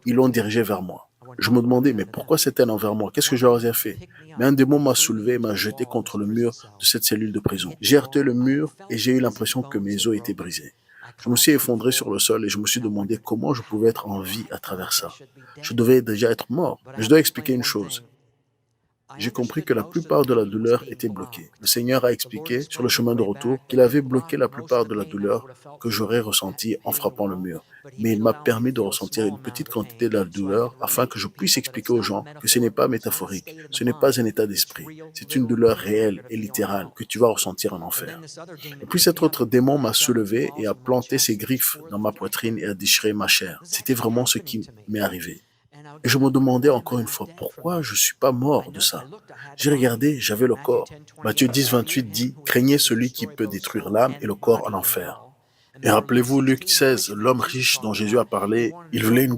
ils l'ont dirigé vers moi. Je me demandais, mais pourquoi cette haine envers moi? Qu'est-ce que je leur ai fait? Mais un démon m'a soulevé et m'a jeté contre le mur de cette cellule de prison. J'ai heurté le mur et j'ai eu l'impression que mes os étaient brisés. Je me suis effondré sur le sol et je me suis demandé comment je pouvais être en vie à travers ça. Je devais déjà être mort. Mais je dois expliquer une chose. J'ai compris que la plupart de la douleur était bloquée. Le Seigneur a expliqué sur le chemin de retour qu'il avait bloqué la plupart de la douleur que j'aurais ressentie en frappant le mur. Mais il m'a permis de ressentir une petite quantité de la douleur afin que je puisse expliquer aux gens que ce n'est pas métaphorique, ce n'est pas un état d'esprit, c'est une douleur réelle et littérale que tu vas ressentir en enfer. Et puis cet autre démon m'a soulevé et a planté ses griffes dans ma poitrine et a déchiré ma chair. C'était vraiment ce qui m'est arrivé. Et je me demandais encore une fois pourquoi je ne suis pas mort de ça. J'ai regardé, j'avais le corps. Matthieu 10, 28 dit, craignez celui qui peut détruire l'âme et le corps en enfer. Et rappelez-vous Luc 16, l'homme riche dont Jésus a parlé, il voulait une